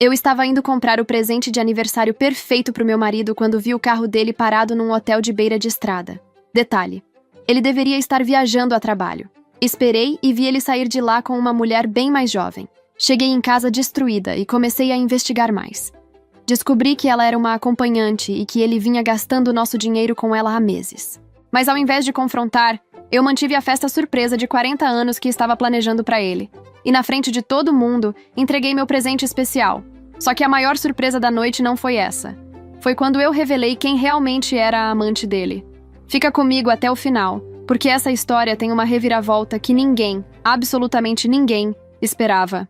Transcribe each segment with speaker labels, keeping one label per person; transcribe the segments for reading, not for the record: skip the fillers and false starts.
Speaker 1: Eu estava indo comprar o presente de aniversário perfeito para o meu marido quando vi o carro dele parado num hotel de beira de estrada. Detalhe: ele deveria estar viajando a trabalho. Esperei e vi ele sair de lá com uma mulher bem mais jovem. Cheguei em casa destruída e comecei a investigar mais. Descobri que ela era uma acompanhante e que ele vinha gastando nosso dinheiro com ela há meses. Mas ao invés de confrontar, eu mantive a festa surpresa de 40 anos que estava planejando para ele. E na frente de todo mundo, entreguei meu presente especial. Só que a maior surpresa da noite não foi essa. Foi quando eu revelei quem realmente era a amante dele. Fica comigo até o final, porque essa história tem uma reviravolta que ninguém, absolutamente ninguém, esperava.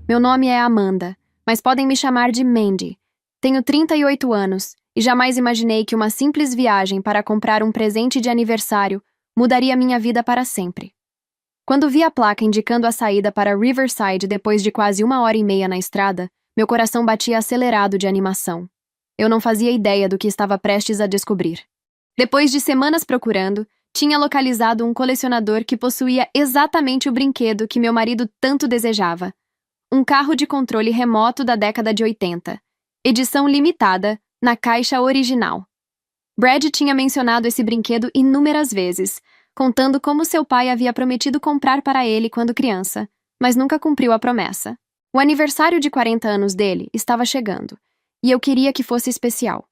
Speaker 1: Meu nome é Amanda, mas podem me chamar de Mandy. Tenho 38 anos e jamais imaginei que uma simples viagem para comprar um presente de aniversário mudaria minha vida para sempre. Quando vi a placa indicando a saída para Riverside depois de quase 1h30 na estrada, meu coração batia acelerado de animação. Eu não fazia ideia do que estava prestes a descobrir. Depois de semanas procurando, tinha localizado um colecionador que possuía exatamente o brinquedo que meu marido tanto desejava. Um carro de controle remoto da década de 80. Edição limitada, na caixa original. Brad tinha mencionado esse brinquedo inúmeras vezes, contando como seu pai havia prometido comprar para ele quando criança, mas nunca cumpriu a promessa. O aniversário de 40 anos dele estava chegando, e eu queria que fosse especial.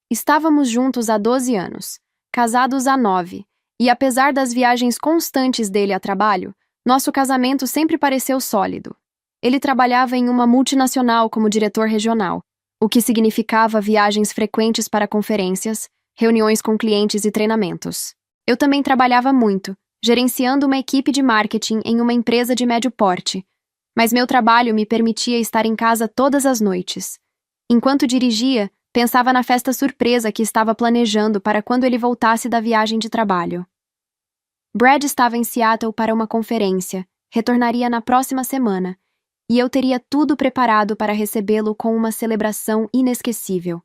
Speaker 1: Estávamos juntos há 12 anos, casados há 9, e apesar das viagens constantes dele a trabalho, nosso casamento sempre pareceu sólido. Ele trabalhava em uma multinacional como diretor regional, o que significava viagens frequentes para conferências, reuniões com clientes e treinamentos. Eu também trabalhava muito, gerenciando uma equipe de marketing em uma empresa de médio porte, mas meu trabalho me permitia estar em casa todas as noites. Enquanto dirigia, pensava na festa surpresa que estava planejando para quando ele voltasse da viagem de trabalho. Brad estava em Seattle para uma conferência, retornaria na próxima semana, e eu teria tudo preparado para recebê-lo com uma celebração inesquecível.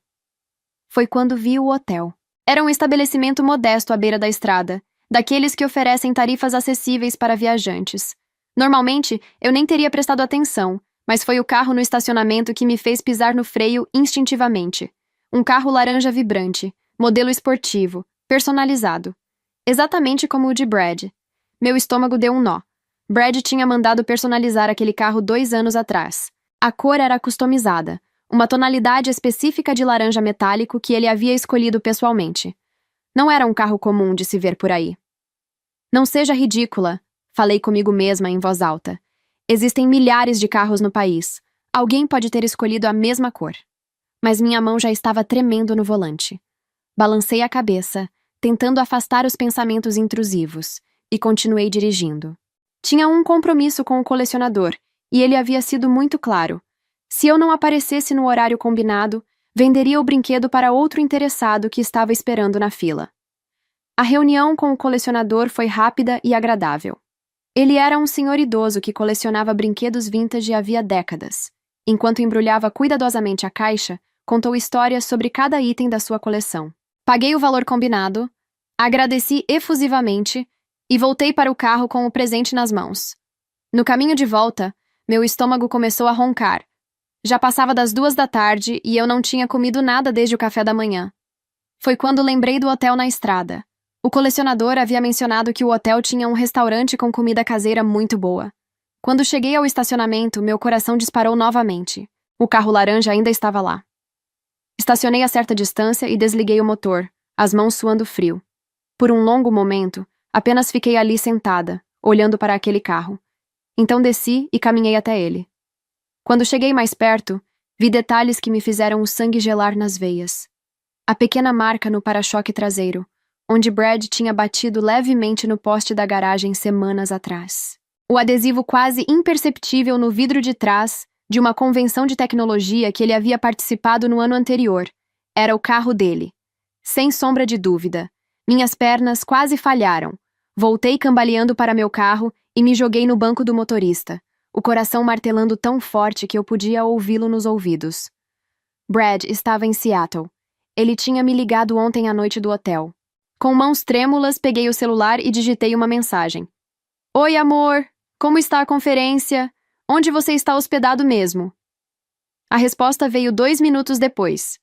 Speaker 1: Foi quando vi o hotel. Era um estabelecimento modesto à beira da estrada, daqueles que oferecem tarifas acessíveis para viajantes. Normalmente, eu nem teria prestado atenção, mas foi o carro no estacionamento que me fez pisar no freio instintivamente. Um carro laranja vibrante, modelo esportivo, personalizado. Exatamente como o de Brad. Meu estômago deu um nó. Brad tinha mandado personalizar aquele carro 2 anos atrás. A cor era customizada, uma tonalidade específica de laranja metálico que ele havia escolhido pessoalmente. Não era um carro comum de se ver por aí. Não seja ridícula, falei comigo mesma em voz alta. Existem milhares de carros no país. Alguém pode ter escolhido a mesma cor. Mas minha mão já estava tremendo no volante. Balancei a cabeça, tentando afastar os pensamentos intrusivos, e continuei dirigindo. Tinha um compromisso com o colecionador, e ele havia sido muito claro. Se eu não aparecesse no horário combinado, venderia o brinquedo para outro interessado que estava esperando na fila. A reunião com o colecionador foi rápida e agradável. Ele era um senhor idoso que colecionava brinquedos vintage havia décadas. Enquanto embrulhava cuidadosamente a caixa, contou histórias sobre cada item da sua coleção. Paguei o valor combinado, agradeci efusivamente e voltei para o carro com o presente nas mãos. No caminho de volta, meu estômago começou a roncar. Já passava das 2 da tarde e eu não tinha comido nada desde o café da manhã. Foi quando lembrei do hotel na estrada. O colecionador havia mencionado que o hotel tinha um restaurante com comida caseira muito boa. Quando cheguei ao estacionamento, meu coração disparou novamente. O carro laranja ainda estava lá. Estacionei a certa distância e desliguei o motor, as mãos suando frio. Por um longo momento, apenas fiquei ali sentada, olhando para aquele carro. Então desci e caminhei até ele. Quando cheguei mais perto, vi detalhes que me fizeram o sangue gelar nas veias. A pequena marca no para-choque traseiro, onde Brad tinha batido levemente no poste da garagem semanas atrás. O adesivo quase imperceptível no vidro de trás de uma convenção de tecnologia que ele havia participado no ano anterior. Era o carro dele. Sem sombra de dúvida. Minhas pernas quase falharam. Voltei cambaleando para meu carro e me joguei no banco do motorista, o coração martelando tão forte que eu podia ouvi-lo nos ouvidos. Brad estava em Seattle. Ele tinha me ligado ontem à noite do hotel. Com mãos trêmulas, peguei o celular e digitei uma mensagem. Oi, amor! Como está a conferência? Onde você está hospedado mesmo? A resposta veio 2 minutos depois.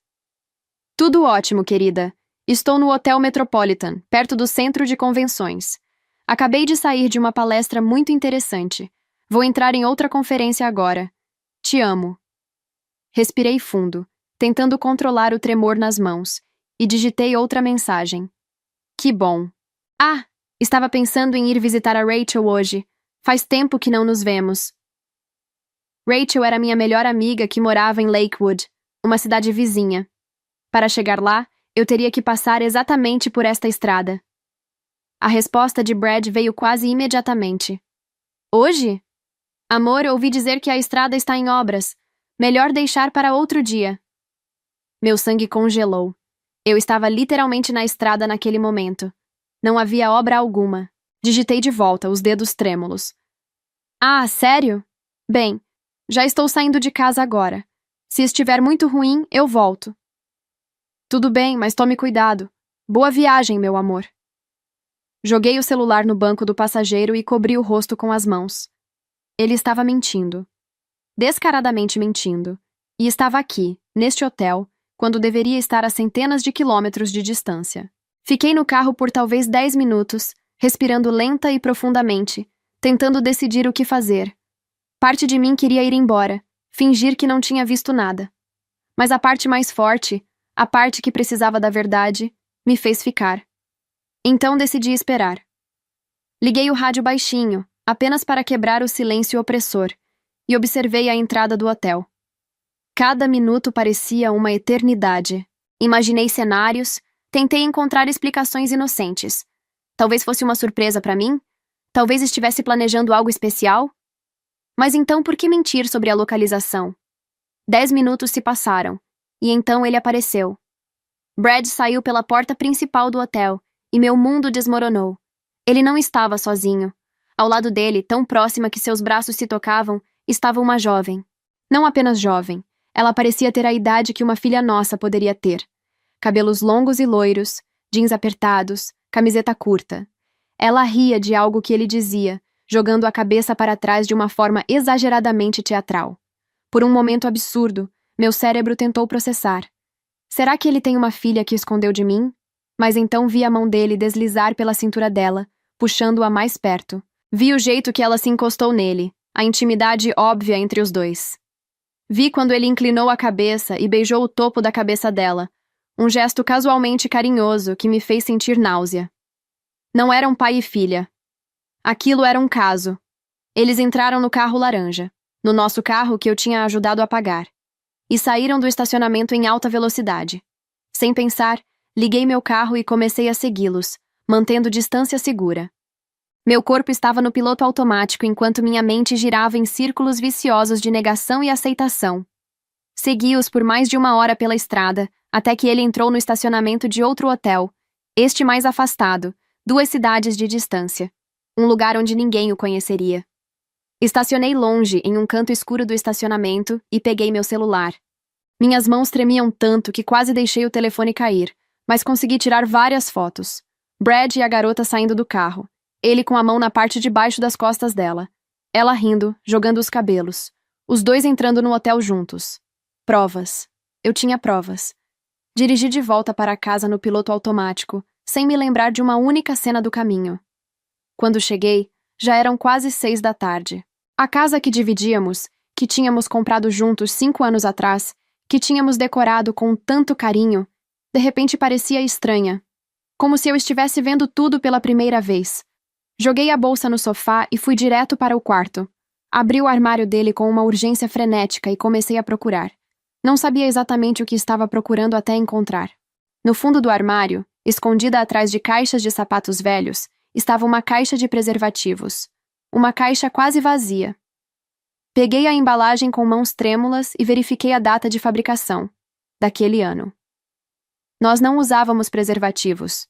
Speaker 1: Tudo ótimo, querida. Estou no Hotel Metropolitan, perto do centro de convenções. Acabei de sair de uma palestra muito interessante. Vou entrar em outra conferência agora. Te amo. Respirei fundo, tentando controlar o tremor nas mãos, e digitei outra mensagem. Que bom. Ah, estava pensando em ir visitar a Rachel hoje. Faz tempo que não nos vemos. Rachel era minha melhor amiga que morava em Lakewood, uma cidade vizinha. Para chegar lá, eu teria que passar exatamente por esta estrada. A resposta de Brad veio quase imediatamente. Hoje? Amor, ouvi dizer que a estrada está em obras. Melhor deixar para outro dia. Meu sangue congelou. Eu estava literalmente na estrada naquele momento. Não havia obra alguma. Digitei de volta, os dedos trêmulos. Ah, sério? Bem, já estou saindo de casa agora. Se estiver muito ruim, eu volto. Tudo bem, mas tome cuidado. Boa viagem, meu amor. Joguei o celular no banco do passageiro e cobri o rosto com as mãos. Ele estava mentindo. Descaradamente mentindo. E estava aqui, neste hotel, quando deveria estar a centenas de quilômetros de distância. Fiquei no carro por talvez 10 minutos, respirando lenta e profundamente, tentando decidir o que fazer. Parte de mim queria ir embora, fingir que não tinha visto nada. Mas a parte mais forte, a parte que precisava da verdade, me fez ficar. Então decidi esperar. Liguei o rádio baixinho, apenas para quebrar o silêncio opressor, e observei a entrada do hotel. Cada minuto parecia uma eternidade. Imaginei cenários, tentei encontrar explicações inocentes. Talvez fosse uma surpresa para mim? Talvez estivesse planejando algo especial? Mas então por que mentir sobre a localização? 10 minutos se passaram, e então ele apareceu. Brad saiu pela porta principal do hotel, e meu mundo desmoronou. Ele não estava sozinho. Ao lado dele, tão próxima que seus braços se tocavam, estava uma jovem. Não apenas jovem, ela parecia ter a idade que uma filha nossa poderia ter. Cabelos longos e loiros, jeans apertados, camiseta curta. Ela ria de algo que ele dizia, jogando a cabeça para trás de uma forma exageradamente teatral. Por um momento absurdo, meu cérebro tentou processar. Será que ele tem uma filha que escondeu de mim? Mas então vi a mão dele deslizar pela cintura dela, puxando-a mais perto. Vi o jeito que ela se encostou nele, a intimidade óbvia entre os dois. Vi quando ele inclinou a cabeça e beijou o topo da cabeça dela, um gesto casualmente carinhoso que me fez sentir náusea. Não eram pai e filha. Aquilo era um caso. Eles entraram no carro laranja, no nosso carro que eu tinha ajudado a pagar, e saíram do estacionamento em alta velocidade. Sem pensar, liguei meu carro e comecei a segui-los, mantendo distância segura. Meu corpo estava no piloto automático enquanto minha mente girava em círculos viciosos de negação e aceitação. Segui-os por mais de 1 hora pela estrada, até que ele entrou no estacionamento de outro hotel, este mais afastado, 2 cidades de distância. Um lugar onde ninguém o conheceria. Estacionei longe, em um canto escuro do estacionamento, e peguei meu celular. Minhas mãos tremiam tanto que quase deixei o telefone cair, mas consegui tirar várias fotos. Brad e a garota saindo do carro. Ele com a mão na parte de baixo das costas dela. Ela rindo, jogando os cabelos. Os dois entrando no hotel juntos. Provas. Eu tinha provas. Dirigi de volta para casa no piloto automático, sem me lembrar de uma única cena do caminho. Quando cheguei, já eram quase 6 da tarde. A casa que dividíamos, que tínhamos comprado juntos 5 anos atrás, que tínhamos decorado com tanto carinho, de repente parecia estranha. Como se eu estivesse vendo tudo pela primeira vez. Joguei a bolsa no sofá e fui direto para o quarto. Abri o armário dele com uma urgência frenética e comecei a procurar. Não sabia exatamente o que estava procurando até encontrar. No fundo do armário, escondida atrás de caixas de sapatos velhos, estava uma caixa de preservativos. Uma caixa quase vazia. Peguei a embalagem com mãos trêmulas e verifiquei a data de fabricação, daquele ano. Nós não usávamos preservativos.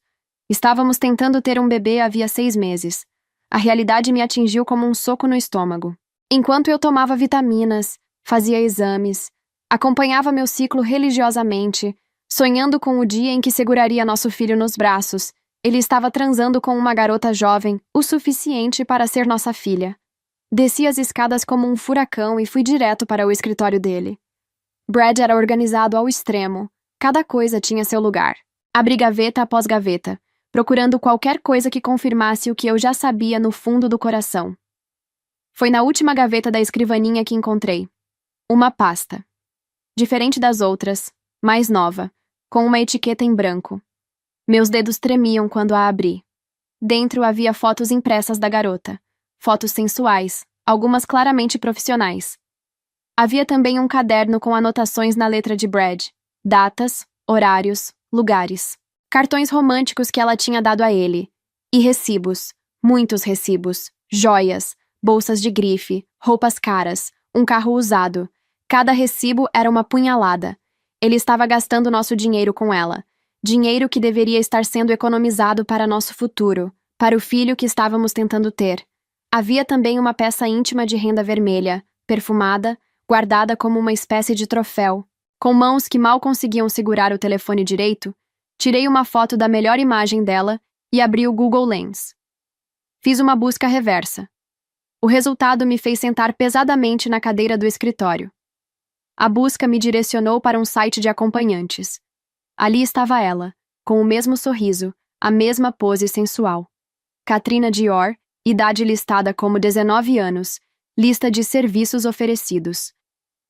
Speaker 1: Estávamos tentando ter um bebê havia 6 meses. A realidade me atingiu como um soco no estômago. Enquanto eu tomava vitaminas, fazia exames, acompanhava meu ciclo religiosamente, sonhando com o dia em que seguraria nosso filho nos braços, ele estava transando com uma garota jovem, o suficiente para ser nossa filha. Desci as escadas como um furacão e fui direto para o escritório dele. Brad era organizado ao extremo. Cada coisa tinha seu lugar. Abri gaveta após gaveta, procurando qualquer coisa que confirmasse o que eu já sabia no fundo do coração. Foi na última gaveta da escrivaninha que encontrei. Uma pasta. Diferente das outras, mais nova, com uma etiqueta em branco. Meus dedos tremiam quando a abri. Dentro havia fotos impressas da garota. Fotos sensuais, algumas claramente profissionais. Havia também um caderno com anotações na letra de Brad. Datas, horários, lugares. Cartões românticos que ela tinha dado a ele. E recibos. Muitos recibos. Joias. Bolsas de grife. Roupas caras. Um carro usado. Cada recibo era uma punhalada. Ele estava gastando nosso dinheiro com ela. Dinheiro que deveria estar sendo economizado para nosso futuro. Para o filho que estávamos tentando ter. Havia também uma peça íntima de renda vermelha, perfumada, guardada como uma espécie de troféu. Com mãos que mal conseguiam segurar o telefone direito, tirei uma foto da melhor imagem dela e abri o Google Lens. Fiz uma busca reversa. O resultado me fez sentar pesadamente na cadeira do escritório. A busca me direcionou para um site de acompanhantes. Ali estava ela, com o mesmo sorriso, a mesma pose sensual. Katrina Dior, idade listada como 19 anos, lista de serviços oferecidos.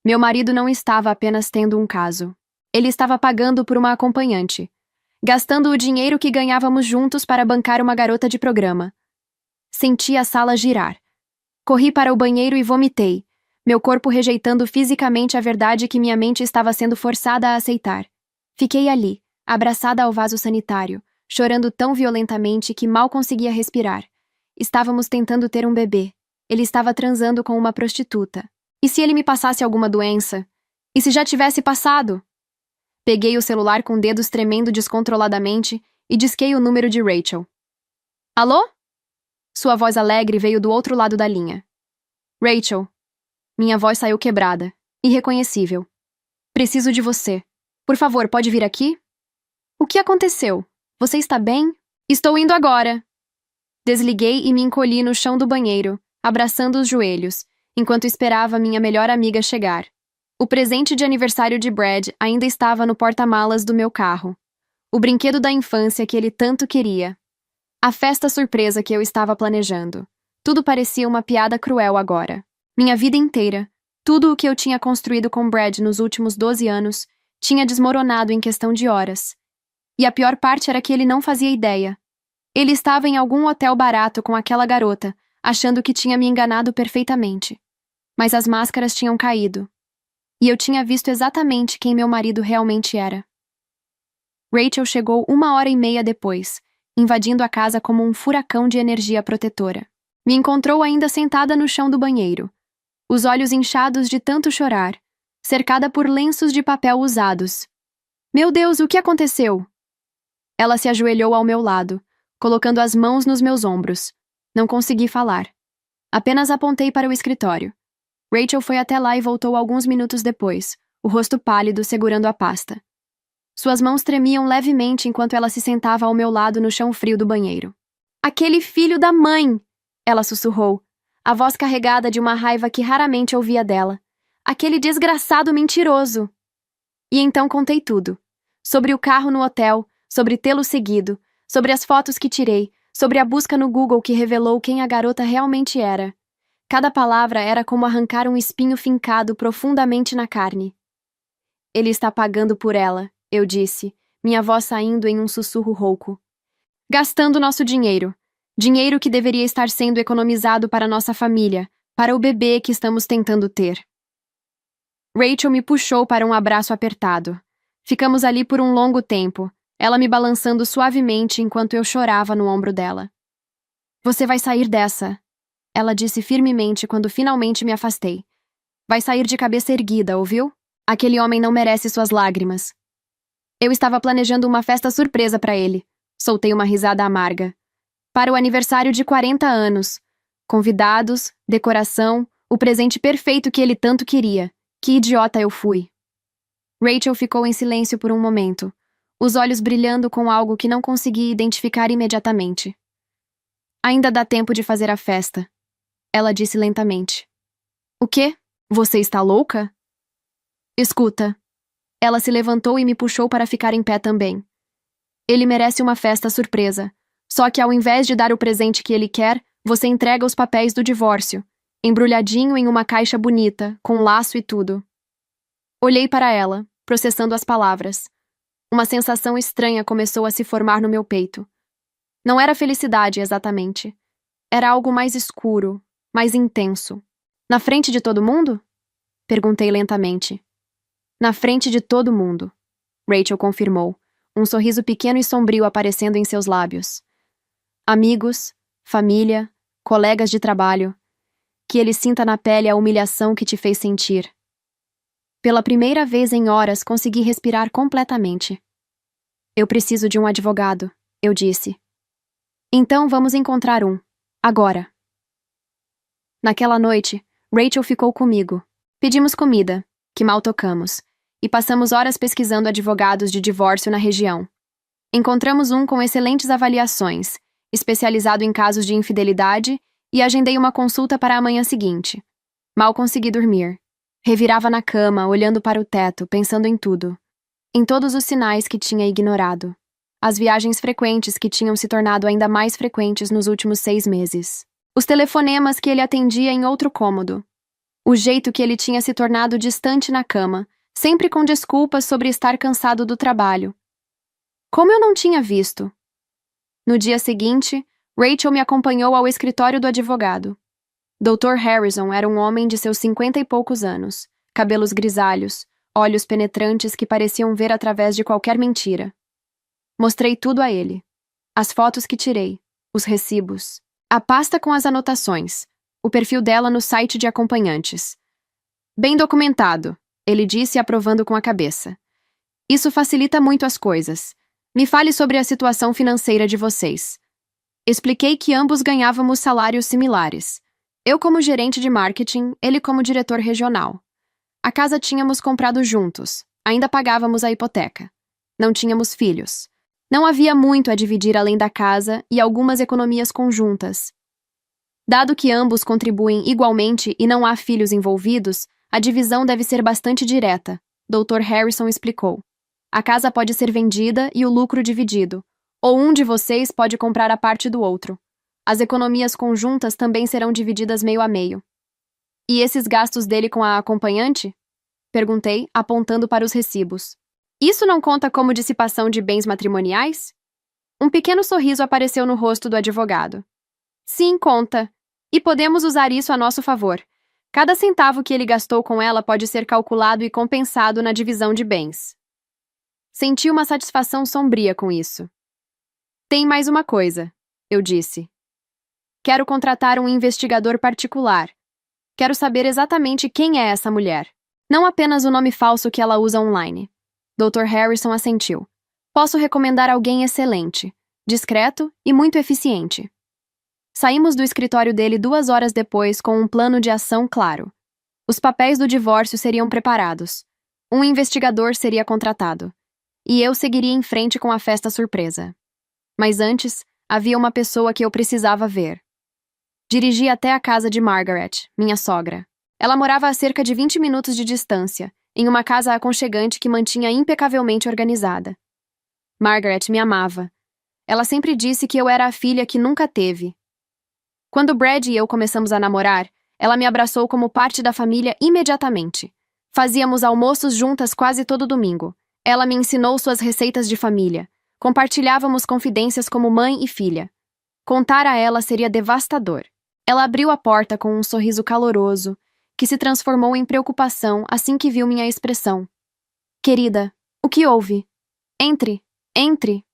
Speaker 1: Meu marido não estava apenas tendo um caso. Ele estava pagando por uma acompanhante, gastando o dinheiro que ganhávamos juntos para bancar uma garota de programa. Senti a sala girar. Corri para o banheiro e vomitei, meu corpo rejeitando fisicamente a verdade que minha mente estava sendo forçada a aceitar. Fiquei ali, abraçada ao vaso sanitário, chorando tão violentamente que mal conseguia respirar. Estávamos tentando ter um bebê. Ele estava transando com uma prostituta. E se ele me passasse alguma doença? E se já tivesse passado? Peguei o celular com dedos tremendo descontroladamente e disquei o número de Rachel. Alô? Sua voz alegre veio do outro lado da linha. Rachel. Minha voz saiu quebrada, irreconhecível. Preciso de você. Por favor, pode vir aqui? O que aconteceu? Você está bem? Estou indo agora. Desliguei e me encolhi no chão do banheiro, abraçando os joelhos, enquanto esperava minha melhor amiga chegar. O presente de aniversário de Brad ainda estava no porta-malas do meu carro. O brinquedo da infância que ele tanto queria. A festa surpresa que eu estava planejando. Tudo parecia uma piada cruel agora. Minha vida inteira, tudo o que eu tinha construído com Brad nos últimos 12 anos, tinha desmoronado em questão de horas. E a pior parte era que ele não fazia ideia. Ele estava em algum hotel barato com aquela garota, achando que tinha me enganado perfeitamente. Mas as máscaras tinham caído. E eu tinha visto exatamente quem meu marido realmente era. Rachel chegou 1h30 depois, invadindo a casa como um furacão de energia protetora. Me encontrou ainda sentada no chão do banheiro, os olhos inchados de tanto chorar, cercada por lenços de papel usados. Meu Deus, o que aconteceu? Ela se ajoelhou ao meu lado, colocando as mãos nos meus ombros. Não consegui falar. Apenas apontei para o escritório. Rachel foi até lá e voltou alguns minutos depois, o rosto pálido segurando a pasta. Suas mãos tremiam levemente enquanto ela se sentava ao meu lado no chão frio do banheiro. Aquele filho da mãe! Ela sussurrou, a voz carregada de uma raiva que raramente ouvia dela. Aquele desgraçado mentiroso! E então contei tudo. Sobre o carro no hotel, sobre tê-lo seguido, sobre as fotos que tirei, sobre a busca no Google que revelou quem a garota realmente era. Cada palavra era como arrancar um espinho fincado profundamente na carne. Ele está pagando por ela, eu disse, minha voz saindo em um sussurro rouco. Gastando nosso dinheiro. Dinheiro que deveria estar sendo economizado para nossa família, para o bebê que estamos tentando ter. Rachel me puxou para um abraço apertado. Ficamos ali por um longo tempo, ela me balançando suavemente enquanto eu chorava no ombro dela. Você vai sair dessa, ela disse firmemente quando finalmente me afastei. Vai sair de cabeça erguida, ouviu? Aquele homem não merece suas lágrimas. Eu estava planejando uma festa surpresa para ele. Soltei uma risada amarga. Para o aniversário de 40 anos. Convidados, decoração, o presente perfeito que ele tanto queria. Que idiota eu fui. Rachel ficou em silêncio por um momento, os olhos brilhando com algo que não consegui identificar imediatamente. Ainda dá tempo de fazer a festa, ela disse lentamente. O quê? Você está louca? Escuta. Ela se levantou e me puxou para ficar em pé também. Ele merece uma festa surpresa. Só que ao invés de dar o presente que ele quer, você entrega os papéis do divórcio, embrulhadinho em uma caixa bonita, com laço e tudo. Olhei para ela, processando as palavras. Uma sensação estranha começou a se formar no meu peito. Não era felicidade, exatamente. Era algo mais escuro, mais intenso. Na frente de todo mundo? Perguntei lentamente. Na frente de todo mundo, Rachel confirmou, um sorriso pequeno e sombrio aparecendo em seus lábios. Amigos, família, colegas de trabalho. Que ele sinta na pele a humilhação que te fez sentir. Pela primeira vez em horas consegui respirar completamente. Eu preciso de um advogado, eu disse. Então vamos encontrar um. Agora. Naquela noite, Rachel ficou comigo. Pedimos comida, que mal tocamos, e passamos horas pesquisando advogados de divórcio na região. Encontramos um com excelentes avaliações, especializado em casos de infidelidade, e agendei uma consulta para a manhã seguinte. Mal consegui dormir. Revirava na cama, olhando para o teto, pensando em tudo. Em todos os sinais que tinha ignorado. As viagens frequentes que tinham se tornado ainda mais frequentes nos últimos 6 meses. Os telefonemas que ele atendia em outro cômodo. O jeito que ele tinha se tornado distante na cama, sempre com desculpas sobre estar cansado do trabalho. Como eu não tinha visto? No dia seguinte, Rachel me acompanhou ao escritório do advogado. Dr. Harrison era um homem de seus 50 e poucos anos, cabelos grisalhos, olhos penetrantes que pareciam ver através de qualquer mentira. Mostrei tudo a ele. As fotos que tirei, os recibos, a pasta com as anotações, o perfil dela no site de acompanhantes. Bem documentado, ele disse aprovando com a cabeça. Isso facilita muito as coisas. Me fale sobre a situação financeira de vocês. Expliquei que ambos ganhávamos salários similares. Eu como gerente de marketing, ele como diretor regional. A casa tínhamos comprado juntos, ainda pagávamos a hipoteca. Não tínhamos filhos. Não havia muito a dividir além da casa e algumas economias conjuntas. Dado que ambos contribuem igualmente e não há filhos envolvidos, a divisão deve ser bastante direta, Dr. Harrison explicou. A casa pode ser vendida e o lucro dividido, ou um de vocês pode comprar a parte do outro. As economias conjuntas também serão divididas meio a meio. E esses gastos dele com a acompanhante? Perguntei, apontando para os recibos. Isso não conta como dissipação de bens matrimoniais? Um pequeno sorriso apareceu no rosto do advogado. Sim, conta. E podemos usar isso a nosso favor. Cada centavo que ele gastou com ela pode ser calculado e compensado na divisão de bens. Senti uma satisfação sombria com isso. Tem mais uma coisa, eu disse. Quero contratar um investigador particular. Quero saber exatamente quem é essa mulher. Não apenas o nome falso que ela usa online. Dr. Harrison assentiu. Posso recomendar alguém excelente, discreto e muito eficiente. Saímos do escritório dele 2 horas depois com um plano de ação claro. Os papéis do divórcio seriam preparados. Um investigador seria contratado. E eu seguiria em frente com a festa surpresa. Mas antes, havia uma pessoa que eu precisava ver. Dirigi até a casa de Margaret, minha sogra. Ela morava a cerca de 20 minutos de distância, em uma casa aconchegante que mantinha impecavelmente organizada. Margaret me amava. Ela sempre disse que eu era a filha que nunca teve. Quando Brad e eu começamos a namorar, ela me abraçou como parte da família imediatamente. Fazíamos almoços juntas quase todo domingo. Ela me ensinou suas receitas de família. Compartilhávamos confidências como mãe e filha. Contar a ela seria devastador. Ela abriu a porta com um sorriso caloroso, que se transformou em preocupação assim que viu minha expressão. Querida, o que houve? Entre, entre.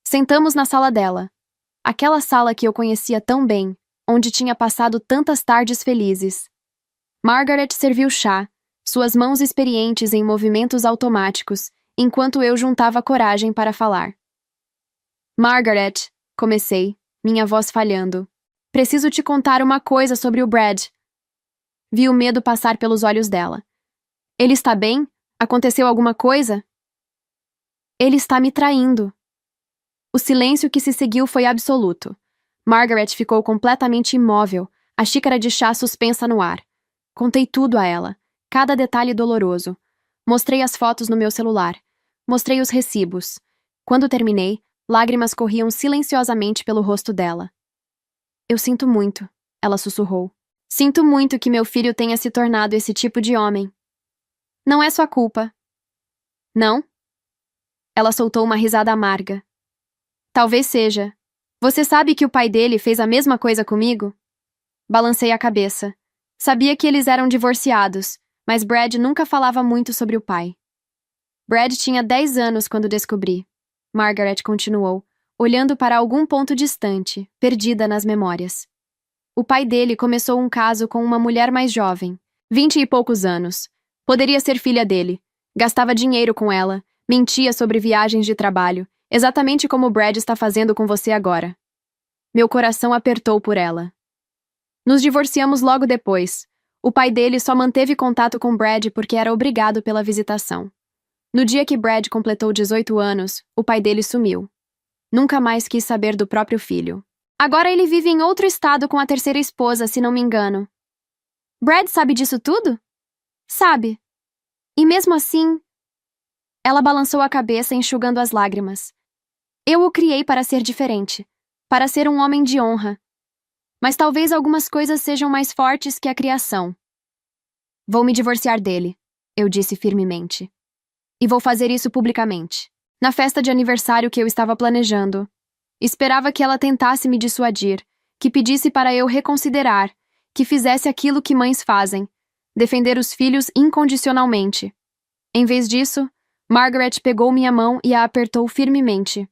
Speaker 1: Sentamos na sala dela. Aquela sala que eu conhecia tão bem, onde tinha passado tantas tardes felizes. Margaret serviu chá, suas mãos experientes em movimentos automáticos, enquanto eu juntava coragem para falar. Margaret, comecei, minha voz falhando. Preciso te contar uma coisa sobre o Brad. Vi o medo passar pelos olhos dela. Ele está bem? Aconteceu alguma coisa? Ele está me traindo. O silêncio que se seguiu foi absoluto. Margaret ficou completamente imóvel, a xícara de chá suspensa no ar. Contei tudo a ela, cada detalhe doloroso, Mostrei as fotos no meu celular. Mostrei os recibos. Quando terminei, lágrimas corriam silenciosamente pelo rosto dela. Eu sinto muito, ela sussurrou. Sinto muito que meu filho tenha se tornado esse tipo de homem. Não é sua culpa. Não? Ela soltou uma risada amarga. Talvez seja. Você sabe que o pai dele fez a mesma coisa comigo? Balancei a cabeça. Sabia que eles eram divorciados, mas Brad nunca falava muito sobre o pai. Brad tinha 10 anos quando descobri. Margaret continuou, olhando para algum ponto distante, perdida nas memórias. O pai dele começou um caso com uma mulher mais jovem, 20 e poucos anos. Poderia ser filha dele. Gastava dinheiro com ela, mentia sobre viagens de trabalho, exatamente como Brad está fazendo com você agora. Meu coração apertou por ela. Nos divorciamos logo depois. O pai dele só manteve contato com Brad porque era obrigado pela visitação. No dia que Brad completou 18 anos, o pai dele sumiu. Nunca mais quis saber do próprio filho. Agora ele vive em outro estado com a terceira esposa, se não me engano. Brad sabe disso tudo? Sabe. E mesmo assim... Ela balançou a cabeça, enxugando as lágrimas. Eu o criei para ser diferente, para ser um homem de honra. Mas talvez algumas coisas sejam mais fortes que a criação. Vou me divorciar dele, eu disse firmemente. E vou fazer isso publicamente. Na festa de aniversário que eu estava planejando. Esperava que ela tentasse me dissuadir, que pedisse para eu reconsiderar, que fizesse aquilo que mães fazem, defender os filhos incondicionalmente. Em vez disso, Margaret pegou minha mão e a apertou firmemente.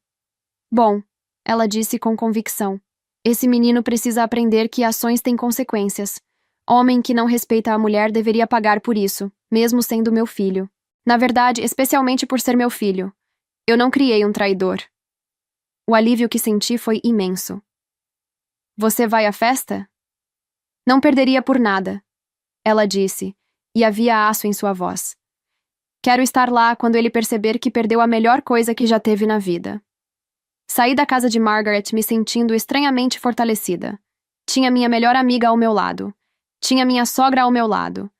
Speaker 1: Bom, ela disse com convicção. Esse menino precisa aprender que ações têm consequências. Homem que não respeita a mulher deveria pagar por isso, mesmo sendo meu filho. Na verdade, especialmente por ser meu filho. Eu não criei um traidor. O alívio que senti foi imenso. Você vai à festa? Não perderia por nada, ela disse, e havia aço em sua voz. Quero estar lá quando ele perceber que perdeu a melhor coisa que já teve na vida. Saí da casa de Margaret me sentindo estranhamente fortalecida. Tinha minha melhor amiga ao meu lado. Tinha minha sogra ao meu lado.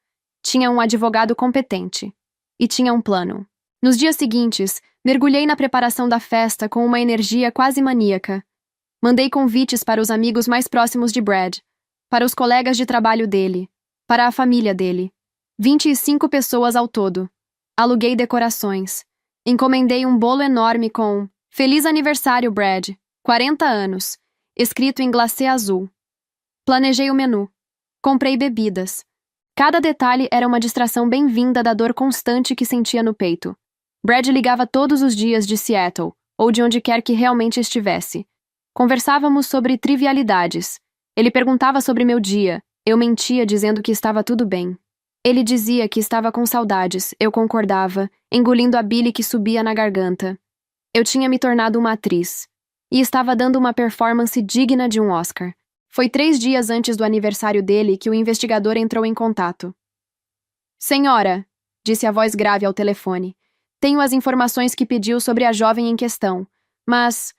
Speaker 1: Tinha um advogado competente. E tinha um plano. Nos dias seguintes, mergulhei na preparação da festa com uma energia quase maníaca. Mandei convites para os amigos mais próximos de Brad, para os colegas de trabalho dele, para a família dele. 25 pessoas ao todo. Aluguei decorações. Encomendei um bolo enorme com Feliz aniversário, Brad, 40 anos, escrito em glacê azul. Planejei o menu. Comprei bebidas. Cada detalhe era uma distração bem-vinda da dor constante que sentia no peito. Brad ligava todos os dias de Seattle, ou de onde quer que realmente estivesse. Conversávamos sobre trivialidades. Ele perguntava sobre meu dia. Eu mentia dizendo que estava tudo bem. Ele dizia que estava com saudades. Eu concordava, engolindo a bile que subia na garganta. Eu tinha me tornado uma atriz. E estava dando uma performance digna de um Oscar. Foi 3 dias antes do aniversário dele que o investigador entrou em contato. Senhora, disse a voz grave ao telefone, tenho as informações que pediu sobre a jovem em questão, mas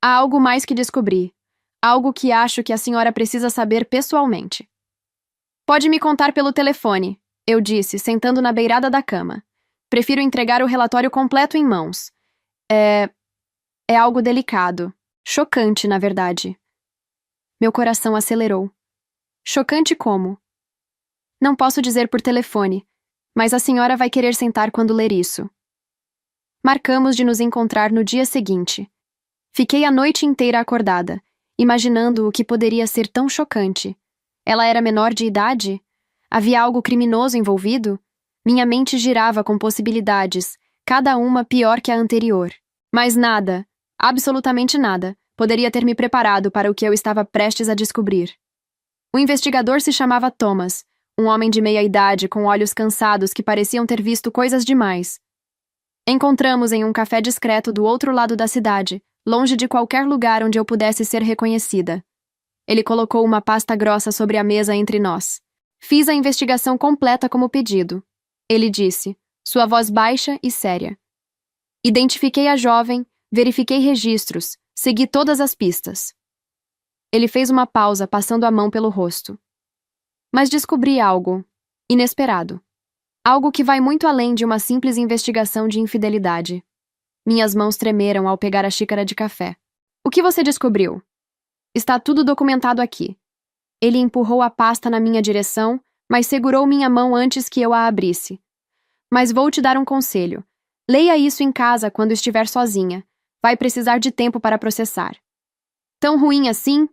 Speaker 1: há algo mais que descobri. Algo que acho que a senhora precisa saber pessoalmente. Pode me contar pelo telefone, eu disse, sentando na beirada da cama. Prefiro entregar o relatório completo em mãos. É algo delicado. Chocante, na verdade. Meu coração acelerou. Chocante como? Não posso dizer por telefone, mas a senhora vai querer sentar quando ler isso. Marcamos de nos encontrar no dia seguinte. Fiquei a noite inteira acordada, imaginando o que poderia ser tão chocante. Ela era menor de idade? Havia algo criminoso envolvido? Minha mente girava com possibilidades, cada uma pior que a anterior. Mas nada, absolutamente nada, poderia ter me preparado para o que eu estava prestes a descobrir. O investigador se chamava Thomas, um homem de meia idade com olhos cansados que pareciam ter visto coisas demais. Encontramos em um café discreto do outro lado da cidade, longe de qualquer lugar onde eu pudesse ser reconhecida. Ele colocou uma pasta grossa sobre a mesa entre nós. Fiz a investigação completa como pedido. Ele disse, sua voz baixa e séria. Identifiquei a jovem, verifiquei registros, segui todas as pistas. Ele fez uma pausa, passando a mão pelo rosto. Mas descobri algo inesperado. Algo que vai muito além de uma simples investigação de infidelidade. Minhas mãos tremeram ao pegar a xícara de café. O que você descobriu? Está tudo documentado aqui. Ele empurrou a pasta na minha direção, mas segurou minha mão antes que eu a abrisse. Mas vou te dar um conselho. Leia isso em casa quando estiver sozinha. Vai precisar de tempo para processar. Tão ruim assim?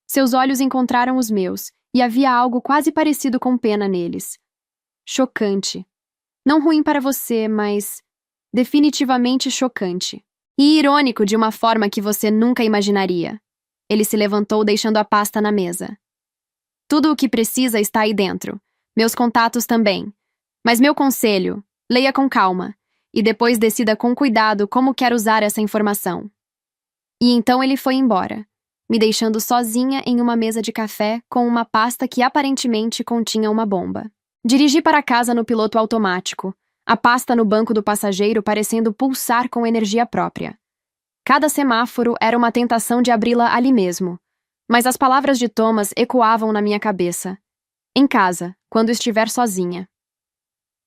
Speaker 1: Seus olhos encontraram os meus, e havia algo quase parecido com pena neles. Chocante. Não ruim para você, mas definitivamente chocante. E irônico de uma forma que você nunca imaginaria. Ele se levantou, deixando a pasta na mesa. Tudo o que precisa está aí dentro. Meus contatos também. Mas meu conselho, leia com calma, e depois decida com cuidado como quer usar essa informação. E então ele foi embora, me deixando sozinha em uma mesa de café com uma pasta que aparentemente continha uma bomba. Dirigi para casa no piloto automático, a pasta no banco do passageiro parecendo pulsar com energia própria. Cada semáforo era uma tentação de abri-la ali mesmo, mas as palavras de Thomas ecoavam na minha cabeça. Em casa, quando estiver sozinha.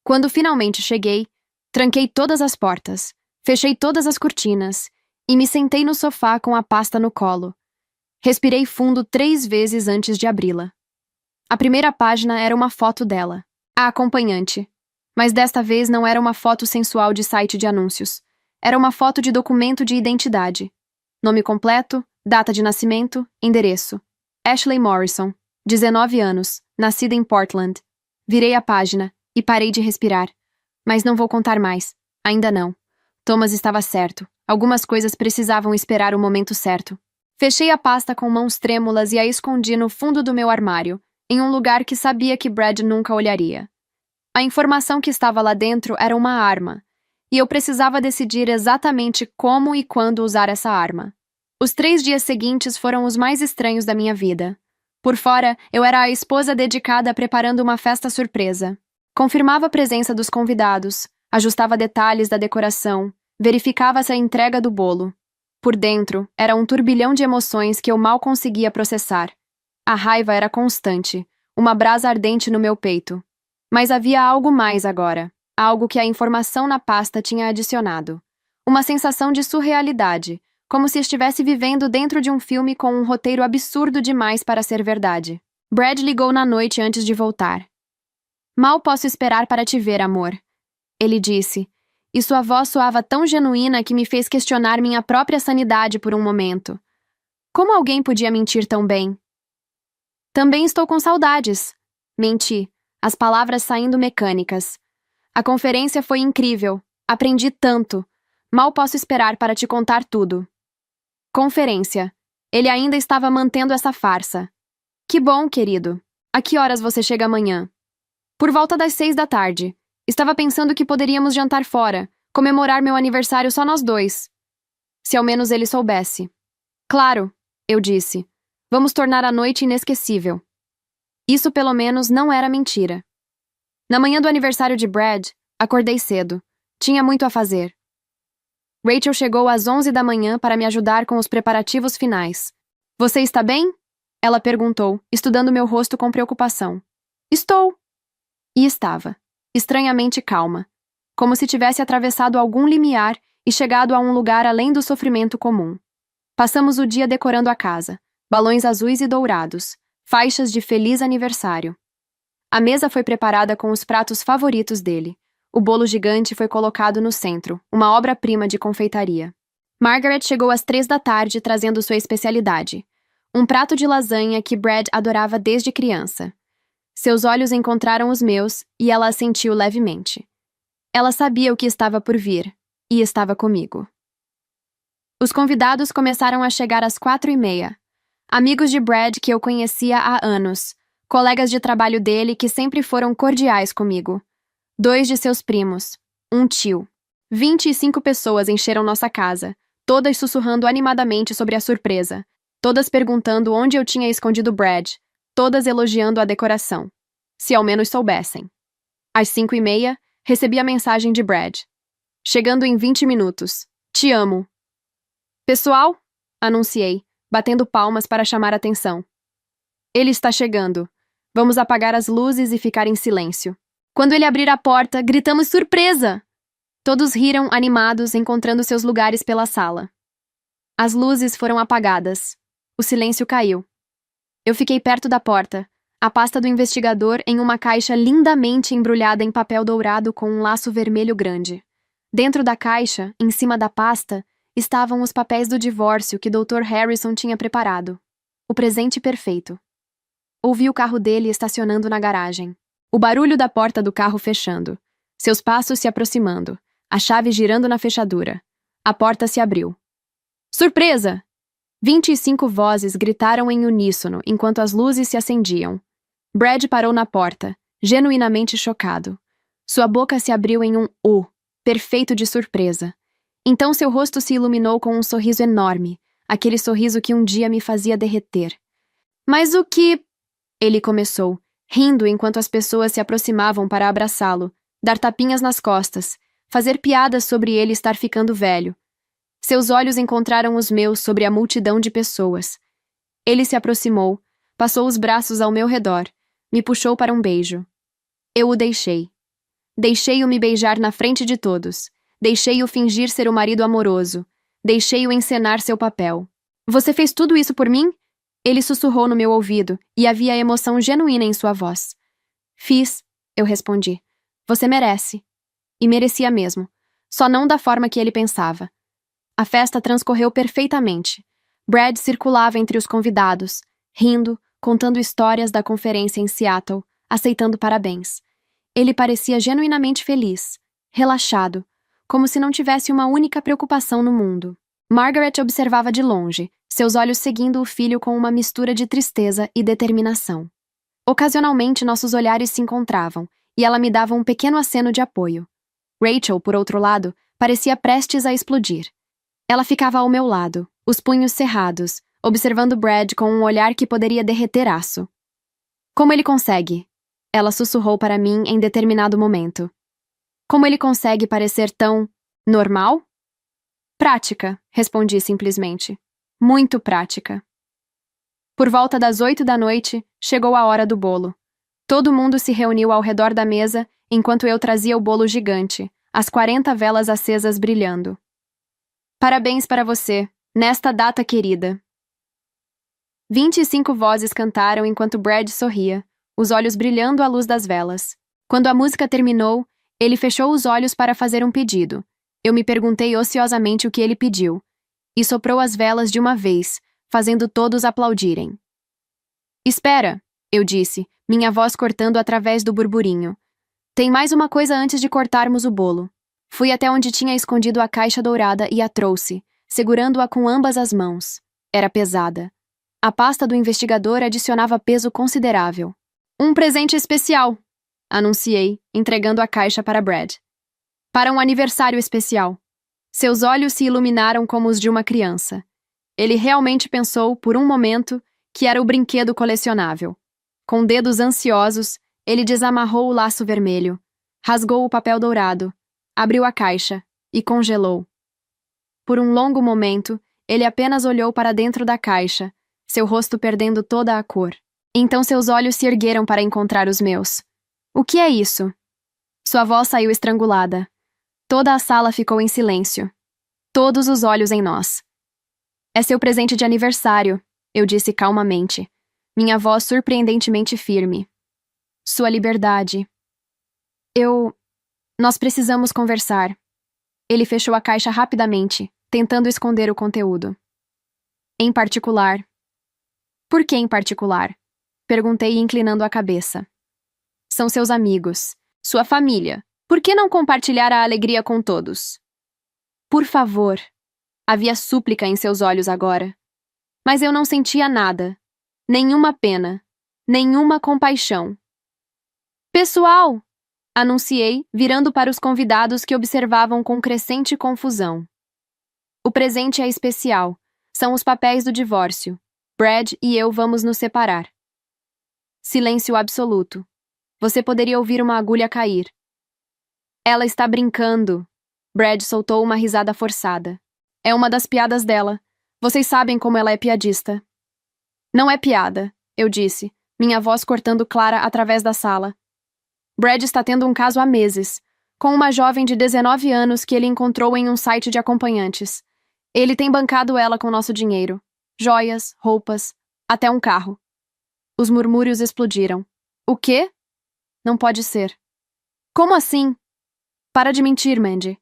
Speaker 1: Quando finalmente cheguei, tranquei todas as portas, fechei todas as cortinas e me sentei no sofá com a pasta no colo. Respirei fundo 3 vezes antes de abri-la. A primeira página era uma foto dela, a acompanhante. Mas desta vez não era uma foto sensual de site de anúncios. Era uma foto de documento de identidade. Nome completo, data de nascimento, endereço. Ashley Morrison, 19 anos, nascida em Portland. Virei a página e parei de respirar. Mas não vou contar mais. Ainda não. Thomas estava certo. Algumas coisas precisavam esperar o momento certo. Fechei a pasta com mãos trêmulas e a escondi no fundo do meu armário, em um lugar que sabia que Brad nunca olharia. A informação que estava lá dentro era uma arma, e eu precisava decidir exatamente como e quando usar essa arma. Os 3 dias seguintes foram os mais estranhos da minha vida. Por fora, eu era a esposa dedicada preparando uma festa surpresa. Confirmava a presença dos convidados, ajustava detalhes da decoração, verificava-se a entrega do bolo. Por dentro, era um turbilhão de emoções que eu mal conseguia processar. A raiva era constante, uma brasa ardente no meu peito. Mas havia algo mais agora, algo que a informação na pasta tinha adicionado. Uma sensação de surrealidade, como se estivesse vivendo dentro de um filme com um roteiro absurdo demais para ser verdade. Brad ligou na noite antes de voltar. Mal posso esperar para te ver, amor. Ele disse, e sua voz soava tão genuína que me fez questionar minha própria sanidade por um momento. Como alguém podia mentir tão bem? Também estou com saudades. Menti, as palavras saindo mecânicas. A conferência foi incrível. Aprendi tanto. Mal posso esperar para te contar tudo. Conferência. Ele ainda estava mantendo essa farsa. Que bom, querido. A que horas você chega amanhã? Por volta das 6 da tarde. Estava pensando que poderíamos jantar fora, comemorar meu aniversário só nós dois. Se ao menos ele soubesse. Claro, eu disse. Vamos tornar a noite inesquecível. Isso pelo menos não era mentira. Na manhã do aniversário de Brad, acordei cedo. Tinha muito a fazer. Rachel chegou às 11 da manhã para me ajudar com os preparativos finais. Você está bem? Ela perguntou, estudando meu rosto com preocupação. Estou. E estava. Estranhamente calma. Como se tivesse atravessado algum limiar e chegado a um lugar além do sofrimento comum. Passamos o dia decorando a casa. Balões azuis e dourados. Faixas de feliz aniversário. A mesa foi preparada com os pratos favoritos dele. O bolo gigante foi colocado no centro, uma obra-prima de confeitaria. Margaret chegou às 3 da tarde trazendo sua especialidade. Um prato de lasanha que Brad adorava desde criança. Seus olhos encontraram os meus e ela assentiu levemente. Ela sabia o que estava por vir, e estava comigo. Os convidados começaram a chegar às 4:30. Amigos de Brad que eu conhecia há anos, colegas de trabalho dele que sempre foram cordiais comigo. 2 de seus primos, um tio. 25 pessoas encheram nossa casa, todas sussurrando animadamente sobre a surpresa, todas perguntando onde eu tinha escondido Brad, todas elogiando a decoração. Se ao menos soubessem. Às 5:30, recebi a mensagem de Brad. Chegando em 20 minutos. Te amo. Pessoal, anunciei, batendo palmas para chamar atenção. Ele está chegando. Vamos apagar as luzes e ficar em silêncio. Quando ele abrir a porta, gritamos surpresa! Todos riram animados, encontrando seus lugares pela sala. As luzes foram apagadas. O silêncio caiu. Eu fiquei perto da porta, a pasta do investigador em uma caixa lindamente embrulhada em papel dourado com um laço vermelho grande. Dentro da caixa, em cima da pasta, estavam os papéis do divórcio que Dr. Harrison tinha preparado. O presente perfeito. Ouvi o carro dele estacionando na garagem. O barulho da porta do carro fechando. Seus passos se aproximando. A chave girando na fechadura. A porta se abriu. Surpresa! 25 vozes gritaram em uníssono enquanto as luzes se acendiam. Brad parou na porta, genuinamente chocado. Sua boca se abriu em um "O", perfeito de surpresa. Então seu rosto se iluminou com um sorriso enorme, aquele sorriso que um dia me fazia derreter. Mas o que... Ele começou, rindo enquanto as pessoas se aproximavam para abraçá-lo, dar tapinhas nas costas, fazer piadas sobre ele estar ficando velho. Seus olhos encontraram os meus sobre a multidão de pessoas. Ele se aproximou, passou os braços ao meu redor, me puxou para um beijo. Eu o deixei. Deixei-o me beijar na frente de todos. Deixei-o fingir ser o marido amoroso. Deixei-o encenar seu papel. Você fez tudo isso por mim? Ele sussurrou no meu ouvido, e havia emoção genuína em sua voz. Fiz, eu respondi. Você merece. E merecia mesmo. Só não da forma que ele pensava. A festa transcorreu perfeitamente. Brad circulava entre os convidados, rindo, contando histórias da conferência em Seattle, aceitando parabéns. Ele parecia genuinamente feliz, relaxado, como se não tivesse uma única preocupação no mundo. Margaret observava de longe, seus olhos seguindo o filho com uma mistura de tristeza e determinação. Ocasionalmente nossos olhares se encontravam, e ela me dava um pequeno aceno de apoio. Rachel, por outro lado, parecia prestes a explodir. Ela ficava ao meu lado, os punhos cerrados, observando Brad com um olhar que poderia derreter aço. Como ele consegue? Ela sussurrou para mim em determinado momento. Como ele consegue parecer tão... normal? Prática, respondi simplesmente. Muito prática. Por volta das 8 da noite, chegou a hora do bolo. Todo mundo se reuniu ao redor da mesa enquanto eu trazia o bolo gigante, as 40 velas acesas brilhando. Parabéns para você, nesta data querida. 25 vozes cantaram enquanto Brad sorria, os olhos brilhando à luz das velas. Quando a música terminou, ele fechou os olhos para fazer um pedido. Eu me perguntei ociosamente o que ele pediu, e soprou as velas de uma vez, fazendo todos aplaudirem. Espera, eu disse, minha voz cortando através do burburinho. Tem mais uma coisa antes de cortarmos o bolo. Fui até onde tinha escondido a caixa dourada e a trouxe, segurando-a com ambas as mãos. Era pesada. A pasta do investigador adicionava peso considerável. Um presente especial, anunciei, entregando a caixa para Brad. Para um aniversário especial. Seus olhos se iluminaram como os de uma criança. Ele realmente pensou, por um momento, que era o brinquedo colecionável. Com dedos ansiosos, ele desamarrou o laço vermelho, rasgou o papel dourado, abriu a caixa e congelou. Por um longo momento, ele apenas olhou para dentro da caixa, seu rosto perdendo toda a cor. Então seus olhos se ergueram para encontrar os meus. O que é isso? Sua voz saiu estrangulada. Toda a sala ficou em silêncio. Todos os olhos em nós. É seu presente de aniversário, eu disse calmamente, minha voz surpreendentemente firme. Sua liberdade. Nós precisamos conversar. Ele fechou a caixa rapidamente, tentando esconder o conteúdo. Em particular. Por que em particular? Perguntei inclinando a cabeça. São seus amigos, sua família. Por que não compartilhar a alegria com todos? Por favor. Havia súplica em seus olhos agora. Mas eu não sentia nada. Nenhuma pena. Nenhuma compaixão. Pessoal! Anunciei, virando para os convidados que observavam com crescente confusão. O presente é especial. São os papéis do divórcio. Brad e eu vamos nos separar. Silêncio absoluto. Você poderia ouvir uma agulha cair. Ela está brincando. Brad soltou uma risada forçada. É uma das piadas dela. Vocês sabem como ela é piadista. Não é piada, eu disse, minha voz cortando clara através da sala. Brad está tendo um caso há meses, com uma jovem de 19 anos que ele encontrou em um site de acompanhantes. Ele tem bancado ela com nosso dinheiro. Joias, roupas, até um carro. Os murmúrios explodiram. O quê? Não pode ser. Como assim? Para de mentir, Mandy.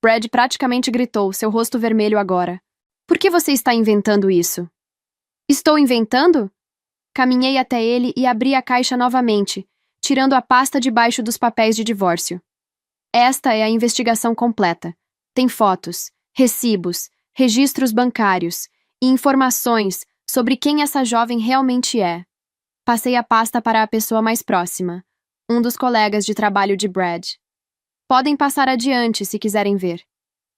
Speaker 1: Brad praticamente gritou, seu rosto vermelho agora. Por que você está inventando isso? Estou inventando? Caminhei até ele e abri a caixa novamente, tirando a pasta de baixo dos papéis de divórcio. Esta é a investigação completa. Tem fotos, recibos, registros bancários e informações sobre quem essa jovem realmente é. Passei a pasta para a pessoa mais próxima, um dos colegas de trabalho de Brad. Podem passar adiante se quiserem ver.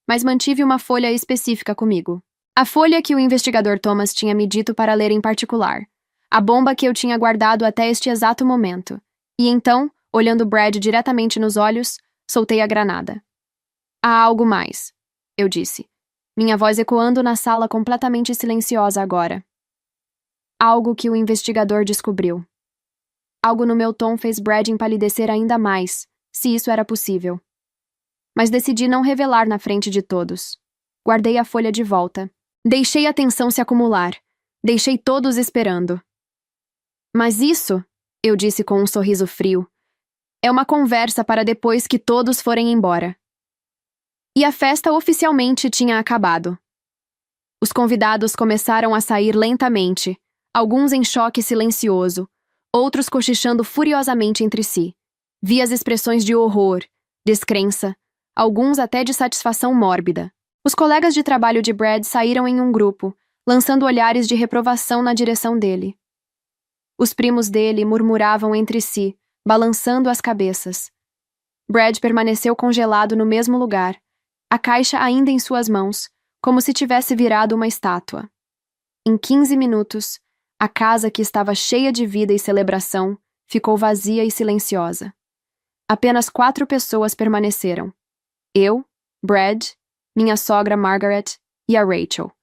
Speaker 1: Mas mantive uma folha específica comigo. A folha que o investigador Thomas tinha me dito para ler em particular. A bomba que eu tinha guardado até este exato momento. E então, olhando Brad diretamente nos olhos, soltei a granada. Há algo mais, eu disse, minha voz ecoando na sala completamente silenciosa agora. Algo que o investigador descobriu. Algo no meu tom fez Brad empalidecer ainda mais, se isso era possível. Mas decidi não revelar na frente de todos. Guardei a folha de volta. Deixei a tensão se acumular. Deixei todos esperando. Mas isso, eu disse com um sorriso frio, é uma conversa para depois que todos forem embora. E a festa oficialmente tinha acabado. Os convidados começaram a sair lentamente, alguns em choque silencioso, outros cochichando furiosamente entre si. Vi as expressões de horror, descrença, alguns até de satisfação mórbida. Os colegas de trabalho de Brad saíram em um grupo, lançando olhares de reprovação na direção dele. Os primos dele murmuravam entre si, balançando as cabeças. Brad permaneceu congelado no mesmo lugar, a caixa ainda em suas mãos, como se tivesse virado uma estátua. Em 15 minutos, a casa que estava cheia de vida e celebração ficou vazia e silenciosa. Apenas 4 pessoas permaneceram. Eu, Brad, minha sogra Margaret e a Rachel.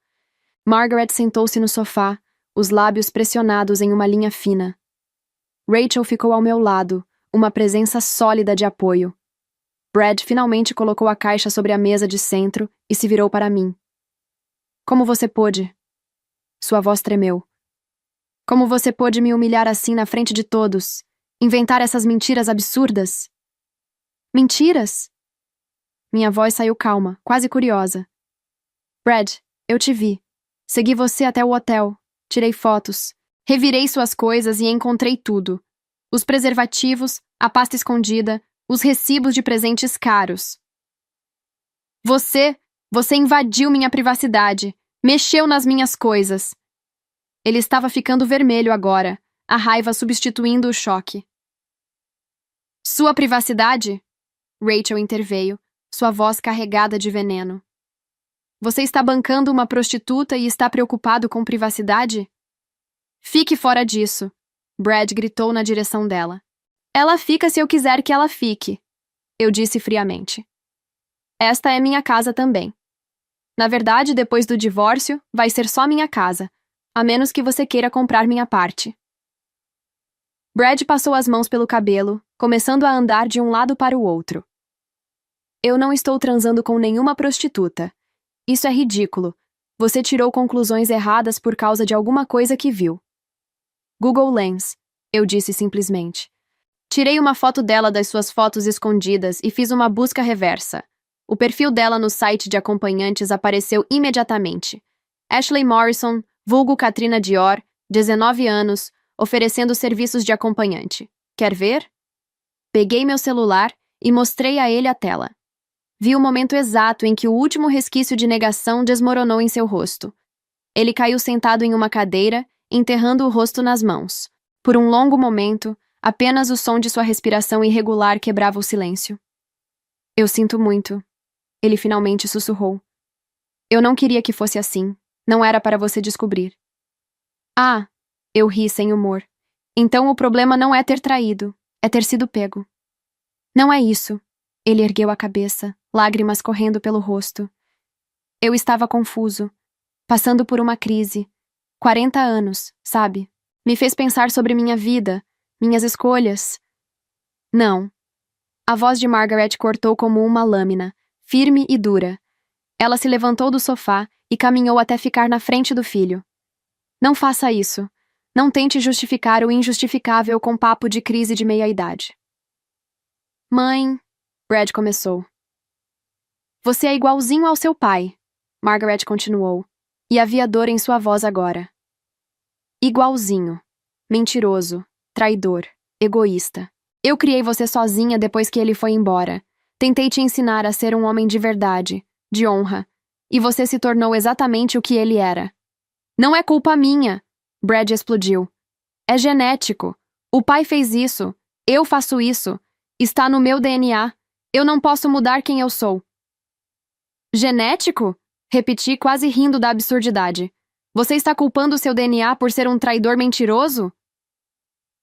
Speaker 1: Margaret sentou-se no sofá, os lábios pressionados em uma linha fina. Rachel ficou ao meu lado, uma presença sólida de apoio. Brad finalmente colocou a caixa sobre a mesa de centro e se virou para mim. Como você pôde? Sua voz tremeu. Como você pôde me humilhar assim na frente de todos? Inventar essas mentiras absurdas? Mentiras? Minha voz saiu calma, quase curiosa. Brad, eu te vi. Segui você até o hotel. Tirei fotos. Revirei suas coisas e encontrei tudo. Os preservativos, a pasta escondida, os recibos de presentes caros. Você invadiu minha privacidade. Mexeu nas minhas coisas. Ele estava ficando vermelho agora, a raiva substituindo o choque. Sua privacidade? Rachel interveio, sua voz carregada de veneno. Você está bancando uma prostituta e está preocupado com privacidade? Fique fora disso, Brad gritou na direção dela. Ela fica se eu quiser que ela fique, eu disse friamente. Esta é minha casa também. Na verdade, depois do divórcio, vai ser só minha casa, a menos que você queira comprar minha parte. Brad passou as mãos pelo cabelo, começando a andar de um lado para o outro. Eu não estou transando com nenhuma prostituta. Isso é ridículo. Você tirou conclusões erradas por causa de alguma coisa que viu. Google Lens, eu disse simplesmente. Tirei uma foto dela das suas fotos escondidas e fiz uma busca reversa. O perfil dela no site de acompanhantes apareceu imediatamente. Ashley Morrison, vulgo Katrina Dior, 19 anos, oferecendo serviços de acompanhante. Quer ver? Peguei meu celular e mostrei a ele a tela. Vi o momento exato em que o último resquício de negação desmoronou em seu rosto. Ele caiu sentado em uma cadeira, enterrando o rosto nas mãos. Por um longo momento, apenas o som de sua respiração irregular quebrava o silêncio. Eu sinto muito. Ele finalmente sussurrou. Eu não queria que fosse assim. Não era para você descobrir. Ah, eu ri sem humor. Então o problema não é ter traído, é ter sido pego. Não é isso. Ele ergueu a cabeça, lágrimas correndo pelo rosto. Eu estava confuso, passando por uma crise. 40 anos, sabe? Me fez pensar sobre minha vida, minhas escolhas. Não. A voz de Margaret cortou como uma lâmina, firme e dura. Ela se levantou do sofá e caminhou até ficar na frente do filho. Não faça isso. Não tente justificar o injustificável com papo de crise de meia-idade. Mãe, Brad começou. Você é igualzinho ao seu pai, Margaret continuou, e havia dor em sua voz agora. Igualzinho. Mentiroso, traidor, egoísta. Eu criei você sozinha depois que ele foi embora. Tentei te ensinar a ser um homem de verdade, de honra, e você se tornou exatamente o que ele era. Não é culpa minha, Brad explodiu. É genético. O pai fez isso. Eu faço isso. Está no meu DNA. Eu não posso mudar quem eu sou. Genético? Repeti, quase rindo da absurdidade. Você está culpando seu DNA por ser um traidor mentiroso?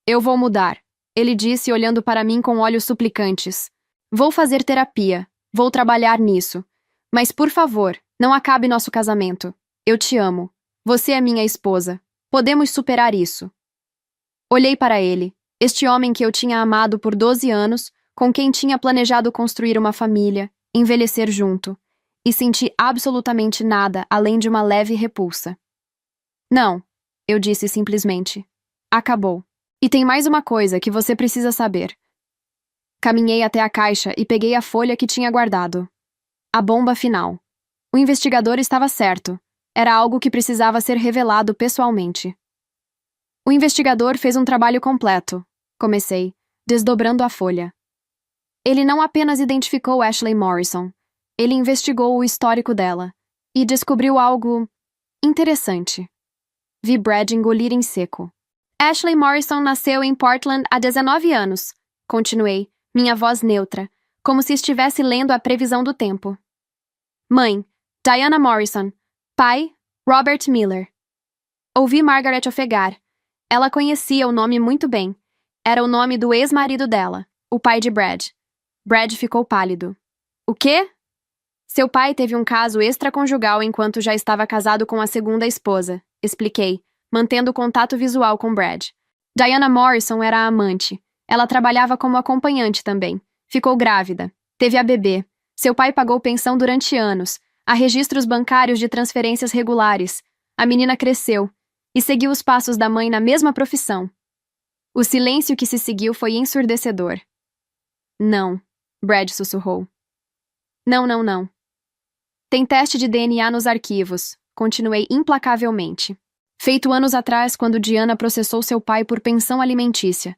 Speaker 1: Eu vou mudar, ele disse olhando para mim com olhos suplicantes. Vou fazer terapia. Vou trabalhar nisso. Mas, por favor, não acabe nosso casamento. Eu te amo. Você é minha esposa. Podemos superar isso. Olhei para ele, este homem que eu tinha amado por 12 anos, com quem tinha planejado construir uma família, envelhecer junto, e senti absolutamente nada além de uma leve repulsa. Não, eu disse simplesmente. Acabou. E tem mais uma coisa que você precisa saber. Caminhei até a caixa e peguei a folha que tinha guardado. A bomba final. O investigador estava certo. Era algo que precisava ser revelado pessoalmente. O investigador fez um trabalho completo, comecei, desdobrando a folha. Ele não apenas identificou Ashley Morrison, ele investigou o histórico dela e descobriu algo interessante. Vi Brad engolir em seco. Ashley Morrison nasceu em Portland há 19 anos, continuei, minha voz neutra, como se estivesse lendo a previsão do tempo. Mãe, Diana Morrison. Pai, Robert Miller. Ouvi Margaret ofegar. Ela conhecia o nome muito bem. Era o nome do ex-marido dela, o pai de Brad. Brad ficou pálido. O quê? Seu pai teve um caso extraconjugal enquanto já estava casado com a segunda esposa, expliquei, mantendo contato visual com Brad. Diana Morrison era a amante. Ela trabalhava como acompanhante também. Ficou grávida. Teve a bebê. Seu pai pagou pensão durante anos. Há registros bancários de transferências regulares. A menina cresceu e seguiu os passos da mãe na mesma profissão. O silêncio que se seguiu foi ensurdecedor. Não, Brad sussurrou. Não, não, não. Tem teste de DNA nos arquivos, continuei implacavelmente. Feito anos atrás, quando Diana processou seu pai por pensão alimentícia.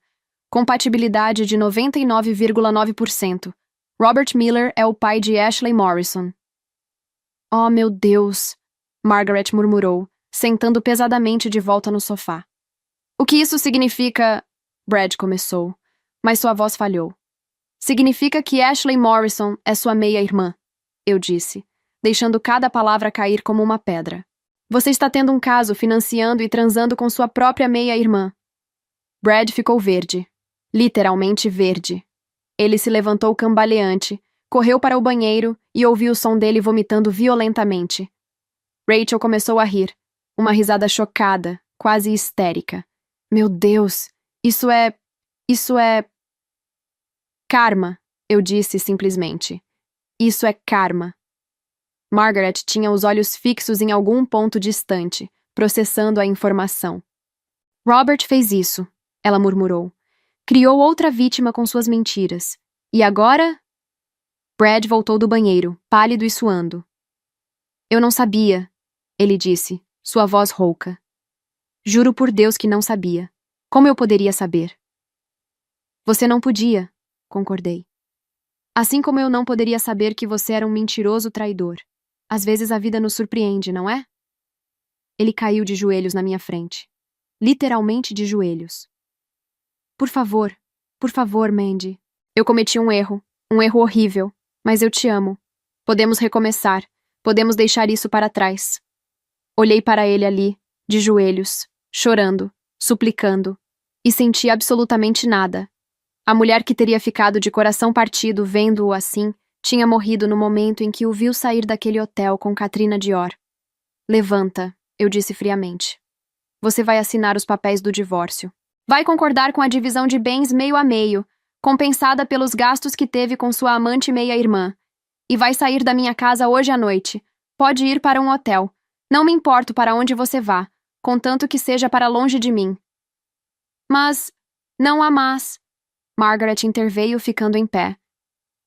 Speaker 1: Compatibilidade de 99,9%. Robert Miller é o pai de Ashley Morrison. Oh, meu Deus, Margaret murmurou, sentando pesadamente de volta no sofá. O que isso significa? Brad começou, mas sua voz falhou. Significa que Ashley Morrison é sua meia-irmã, eu disse, deixando cada palavra cair como uma pedra. Você está tendo um caso financiando e transando com sua própria meia-irmã. Brad ficou verde, literalmente verde. Ele se levantou cambaleante, correu para o banheiro e ouviu o som dele vomitando violentamente. Rachel começou a rir, uma risada chocada, quase histérica. Meu Deus, isso é... Karma, eu disse simplesmente. Isso é karma. Margaret tinha os olhos fixos em algum ponto distante, processando a informação. Robert fez isso, ela murmurou. Criou outra vítima com suas mentiras. E agora? Brad voltou do banheiro, pálido e suando. Eu não sabia, ele disse, sua voz rouca. Juro por Deus que não sabia. Como eu poderia saber? Você não podia, concordei. Assim como eu não poderia saber que você era um mentiroso traidor. Às vezes a vida nos surpreende, não é? Ele caiu de joelhos na minha frente. Literalmente de joelhos. Por favor, Mandy. Eu cometi um erro horrível, mas eu te amo. Podemos recomeçar, podemos deixar isso para trás. Olhei para ele ali, de joelhos, chorando, suplicando, e senti absolutamente nada. A mulher que teria ficado de coração partido vendo-o assim, tinha morrido no momento em que o viu sair daquele hotel com Katrina Dior. Levanta, eu disse friamente. Você vai assinar os papéis do divórcio. Vai concordar com a divisão de bens meio a meio, compensada pelos gastos que teve com sua amante meia-irmã. E vai sair da minha casa hoje à noite. Pode ir para um hotel. Não me importo para onde você vá, contanto que seja para longe de mim. Mas, não há mas. Margaret interveio, ficando em pé.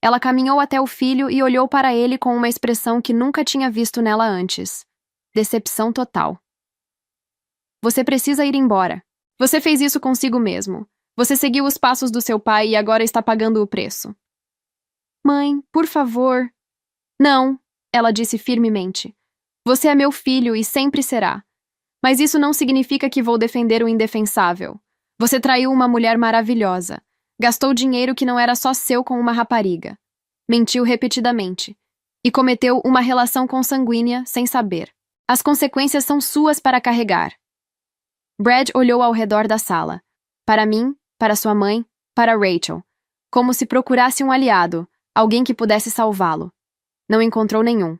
Speaker 1: Ela caminhou até o filho e olhou para ele com uma expressão que nunca tinha visto nela antes. Decepção total. Você precisa ir embora. Você fez isso consigo mesmo. Você seguiu os passos do seu pai e agora está pagando o preço. Mãe, por favor. Não, ela disse firmemente. Você é meu filho e sempre será. Mas isso não significa que vou defender o indefensável. Você traiu uma mulher maravilhosa. Gastou dinheiro que não era só seu com uma rapariga. Mentiu repetidamente. E cometeu uma relação consanguínea sem saber. As consequências são suas para carregar. Brad olhou ao redor da sala. Para mim, para sua mãe, para Rachel. Como se procurasse um aliado, alguém que pudesse salvá-lo. Não encontrou nenhum.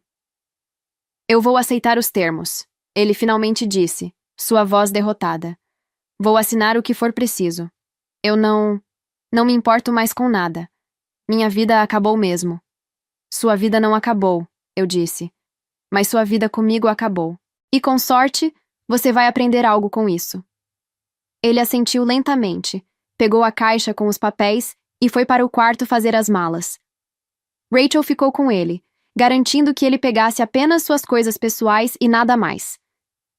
Speaker 1: Eu vou aceitar os termos, ele finalmente disse, sua voz derrotada. Vou assinar o que for preciso. Eu não me importo mais com nada. Minha vida acabou mesmo. Sua vida não acabou, eu disse. Mas sua vida comigo acabou. E com sorte, você vai aprender algo com isso. Ele assentiu lentamente, pegou a caixa com os papéis e foi para o quarto fazer as malas. Rachel ficou com ele, garantindo que ele pegasse apenas suas coisas pessoais e nada mais.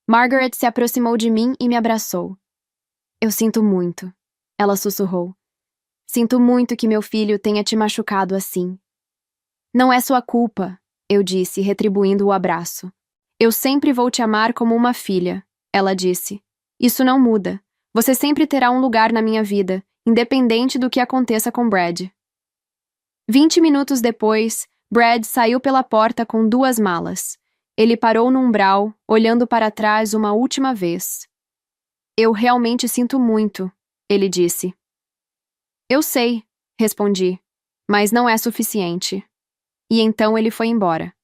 Speaker 1: Margaret se aproximou de mim e me abraçou. Eu sinto muito, ela sussurrou. Sinto muito que meu filho tenha te machucado assim. Não é sua culpa, eu disse, retribuindo o abraço. Eu sempre vou te amar como uma filha, ela disse. Isso não muda. Você sempre terá um lugar na minha vida, independente do que aconteça com Brad. 20 minutos depois, Brad saiu pela porta com 2 malas. Ele parou no umbral, olhando para trás uma última vez. Eu realmente sinto muito, ele disse. Eu sei, respondi, mas não é suficiente. E então ele foi embora.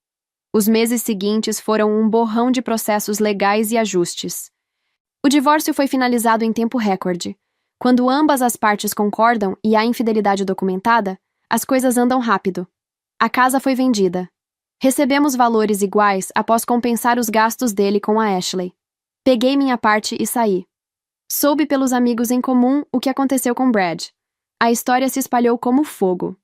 Speaker 1: Os meses seguintes foram um borrão de processos legais e ajustes. O divórcio foi finalizado em tempo recorde. Quando ambas as partes concordam e há infidelidade documentada, as coisas andam rápido. A casa foi vendida. Recebemos valores iguais após compensar os gastos dele com a Ashley. Peguei minha parte e saí. Soube pelos amigos em comum o que aconteceu com Brad. A história se espalhou como fogo.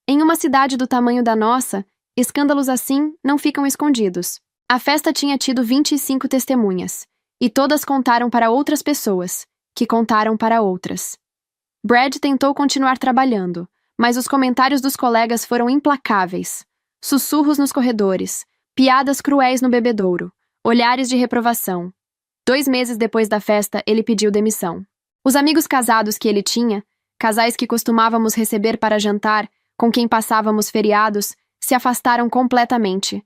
Speaker 1: Em uma cidade do tamanho da nossa, escândalos assim não ficam escondidos. A festa tinha tido 25 testemunhas, e todas contaram para outras pessoas, que contaram para outras. Brad tentou continuar trabalhando, mas os comentários dos colegas foram implacáveis. Sussurros nos corredores, piadas cruéis no bebedouro, olhares de reprovação. 2 meses depois da festa, ele pediu demissão. Os amigos casados que ele tinha, casais que costumávamos receber para jantar, com quem passávamos feriados, se afastaram completamente.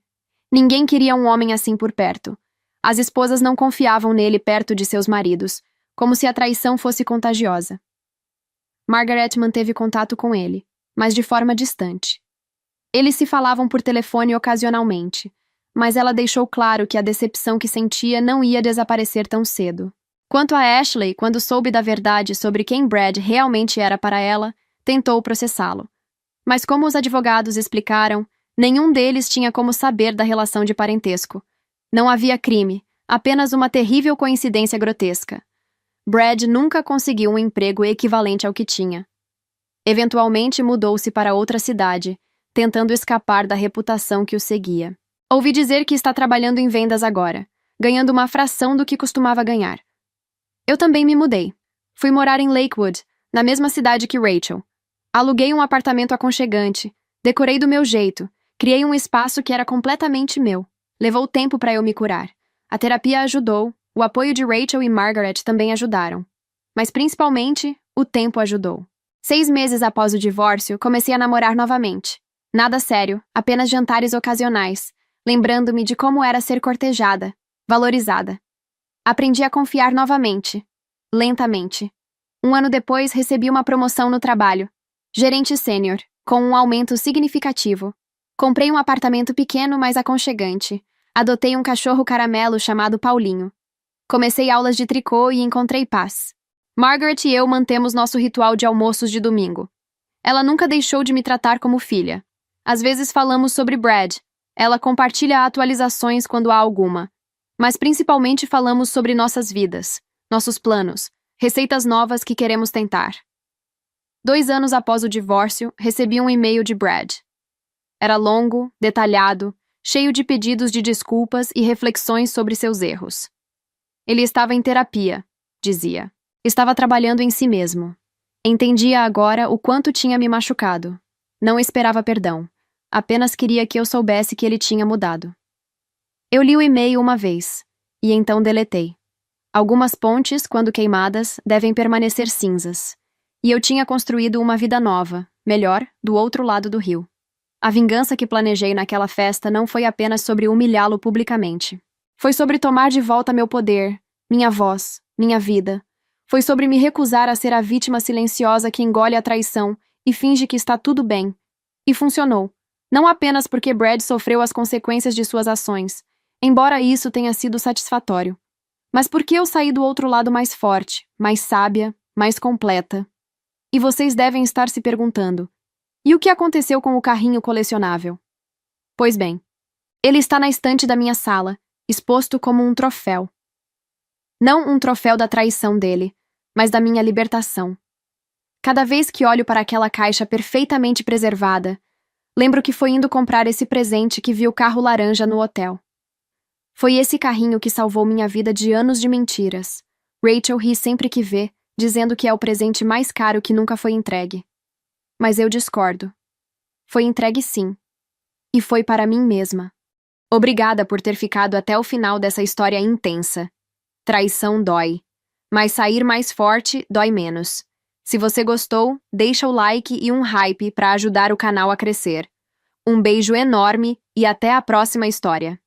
Speaker 1: Ninguém queria um homem assim por perto. As esposas não confiavam nele perto de seus maridos, como se a traição fosse contagiosa. Margaret manteve contato com ele, mas de forma distante. Eles se falavam por telefone ocasionalmente, mas ela deixou claro que a decepção que sentia não ia desaparecer tão cedo. Quanto a Ashley, quando soube da verdade sobre quem Brad realmente era para ela, tentou processá-lo. Mas como os advogados explicaram, nenhum deles tinha como saber da relação de parentesco. Não havia crime, apenas uma terrível coincidência grotesca. Brad nunca conseguiu um emprego equivalente ao que tinha. Eventualmente mudou-se para outra cidade, tentando escapar da reputação que o seguia. Ouvi dizer que está trabalhando em vendas agora, ganhando uma fração do que costumava ganhar. Eu também me mudei. Fui morar em Lakewood, na mesma cidade que Rachel. Aluguei um apartamento aconchegante, decorei do meu jeito, criei um espaço que era completamente meu. Levou tempo para eu me curar. A terapia ajudou, o apoio de Rachel e Margaret também ajudaram. Mas principalmente, o tempo ajudou. 6 meses após o divórcio, comecei a namorar novamente. Nada sério, apenas jantares ocasionais, lembrando-me de como era ser cortejada, valorizada. Aprendi a confiar novamente, lentamente. 1 ano depois, recebi uma promoção no trabalho. Gerente sênior, com um aumento significativo. Comprei um apartamento pequeno, mas aconchegante. Adotei um cachorro caramelo chamado Paulinho. Comecei aulas de tricô e encontrei paz. Margaret e eu mantemos nosso ritual de almoços de domingo. Ela nunca deixou de me tratar como filha. Às vezes falamos sobre Brad. Ela compartilha atualizações quando há alguma. Mas principalmente falamos sobre nossas vidas, nossos planos, receitas novas que queremos tentar. 2 anos após o divórcio, recebi um e-mail de Brad. Era longo, detalhado, cheio de pedidos de desculpas e reflexões sobre seus erros. Ele estava em terapia, dizia. Estava trabalhando em si mesmo. Entendia agora o quanto tinha me machucado. Não esperava perdão. Apenas queria que eu soubesse que ele tinha mudado. Eu li o e-mail uma vez, e então deletei. Algumas pontes, quando queimadas, devem permanecer cinzas. E eu tinha construído uma vida nova, melhor, do outro lado do rio. A vingança que planejei naquela festa não foi apenas sobre humilhá-lo publicamente. Foi sobre tomar de volta meu poder, minha voz, minha vida. Foi sobre me recusar a ser a vítima silenciosa que engole a traição e finge que está tudo bem. E funcionou. Não apenas porque Brad sofreu as consequências de suas ações, embora isso tenha sido satisfatório, mas porque eu saí do outro lado mais forte, mais sábia, mais completa. E vocês devem estar se perguntando: e o que aconteceu com o carrinho colecionável? Pois bem, ele está na estante da minha sala, exposto como um troféu. Não um troféu da traição dele, mas da minha libertação. Cada vez que olho para aquela caixa perfeitamente preservada, lembro que foi indo comprar esse presente que vi o carro laranja no hotel. Foi esse carrinho que salvou minha vida de anos de mentiras. Rachel ri sempre que vê, dizendo que é o presente mais caro que nunca foi entregue. Mas eu discordo. Foi entregue sim. E foi para mim mesma. Obrigada por ter ficado até o final dessa história intensa. Traição dói. Mas sair mais forte dói menos. Se você gostou, deixa o like e um hype para ajudar o canal a crescer. Um beijo enorme e até a próxima história.